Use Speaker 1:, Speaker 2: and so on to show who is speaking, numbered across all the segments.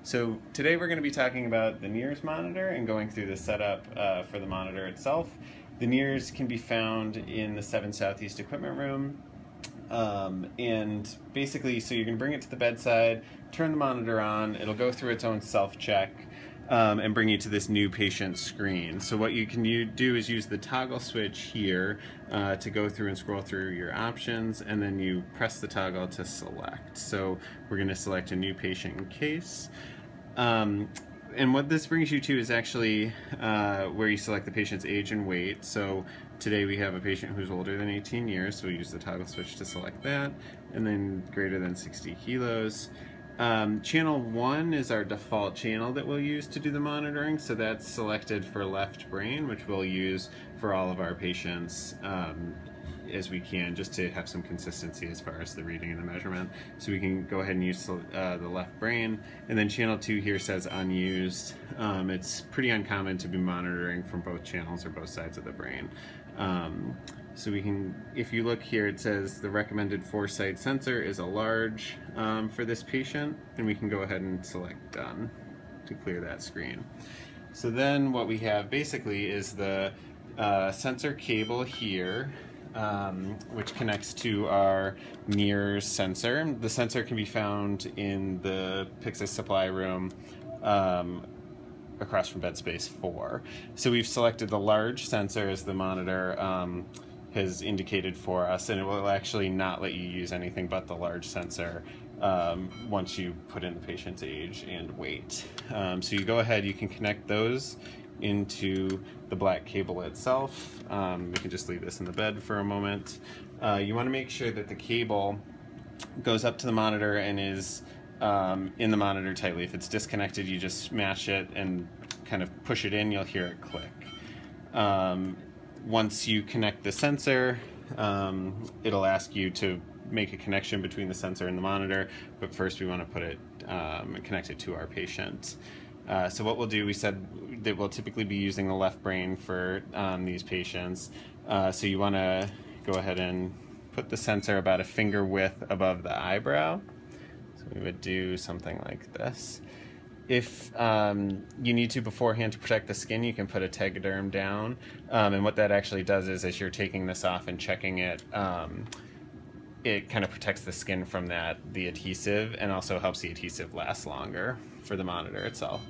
Speaker 1: So today we're going to be talking about the NIRS monitor and going through the setup for the monitor itself. The NIRS can be found in the 7 Southeast equipment room. And basically, so you're going to bring it to the bedside, turn the monitor on, it'll go through its own self-check and bring you to this new patient screen. So what you can do is use the toggle switch here to go through and scroll through your options, and then you press the toggle to select. So we're going to select a new patient case. And what this brings you to is actually where you select the patient's age and weight. So today we have a patient who's older than 18 years, so we use the toggle switch to select that, and then greater than 60 kilos. Channel 1 is our default channel that we'll use to do the monitoring, so that's selected for left brain, which we'll use for all of our patients as we can, just to have some consistency as far as the reading and the measurement. So we can go ahead and use the left brain. And then channel 2 here says unused. It's pretty uncommon to be monitoring from both channels or both sides of the brain. So we can, if you look here, it says the recommended foresight sensor is a large for this patient, and we can go ahead and select done to clear that screen. So then what we have basically is the sensor cable here, which connects to our NIRS sensor. The sensor can be found in the Pyxis supply room across from bed space 4. So we've selected the large sensor as the monitor has indicated for us, and it will actually not let you use anything but the large sensor once you put in the patient's age and weight. So you go ahead, you can connect those into the black cable itself. We can just leave this in the bed for a moment. You want to make sure that the cable goes up to the monitor and is in the monitor tightly. If it's disconnected, you just smash it and kind of push it in, you'll hear it click. Once you connect the sensor, it'll ask you to make a connection between the sensor and the monitor, but first we want to put it connect it to our patient. So what we'll do, we said that we'll typically be using the left brain for these patients. So you want to go ahead and put the sensor about a finger width above the eyebrow. So we would do something like this. If you need to beforehand to protect the skin, you can put a tegaderm down. And what that actually does is, as you're taking this off and checking it, it kind of protects the skin from the adhesive, and also helps the adhesive last longer for the monitor itself.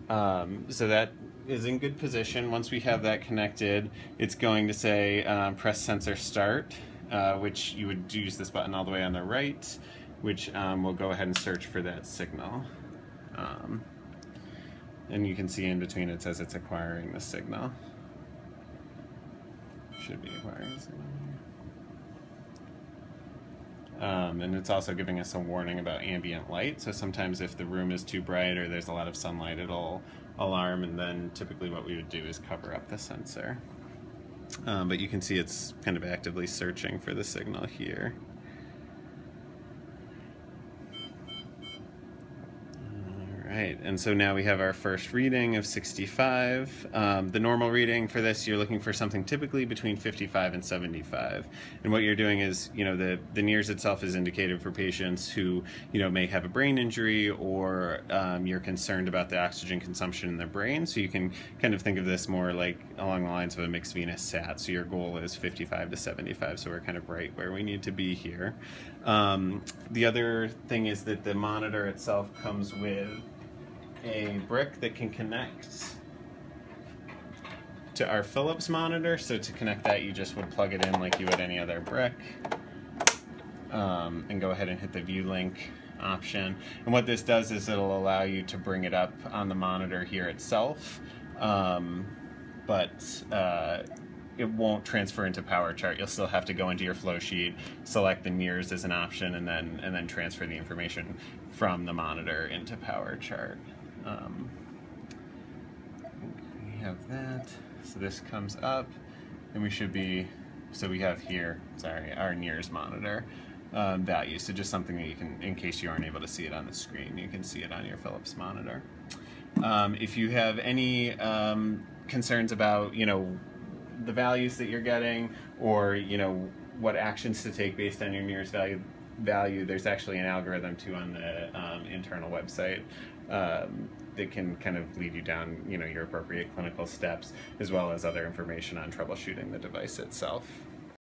Speaker 1: So that is in good position. Once we have that connected, it's going to say press sensor start, which you would use this button all the way on the right, which will go ahead and search for that signal. And you can see in between it says it's acquiring the signal. Should be acquiring the signal. And it's also giving us a warning about ambient light, so sometimes if the room is too bright or there's a lot of sunlight, it'll alarm, and then typically what we would do is cover up the sensor. But you can see it's kind of actively searching for the signal here. Right, and so now we have our first reading of 65. The normal reading for this, you're looking for something typically between 55 and 75. And what you're doing is, the NIRS itself is indicated for patients who, may have a brain injury, or you're concerned about the oxygen consumption in their brain. So you can kind of think of this more like along the lines of a mixed venous sat. So your goal is 55 to 75, so we're kind of right where we need to be here. The other thing is that the monitor itself comes with a brick that can connect to our Philips monitor. So to connect that, you just would plug it in like you would any other brick, and go ahead and hit the view link option. And what this does is it'll allow you to bring it up on the monitor here itself, but it won't transfer into Power Chart. You'll still have to go into your flow sheet, select the NIRS as an option, and then transfer the information from the monitor into Power Chart. We have that. So this comes up, and we should be, so we have here, our NIRS monitor value. So just something that you can, in case you aren't able to see it on the screen, you can see it on your Philips monitor. If you have any concerns about, the values that you're getting, or, what actions to take based on your NIRS value, value, there's actually an algorithm too on the internal website that can kind of lead you down, your appropriate clinical steps, as well as other information on troubleshooting the device itself.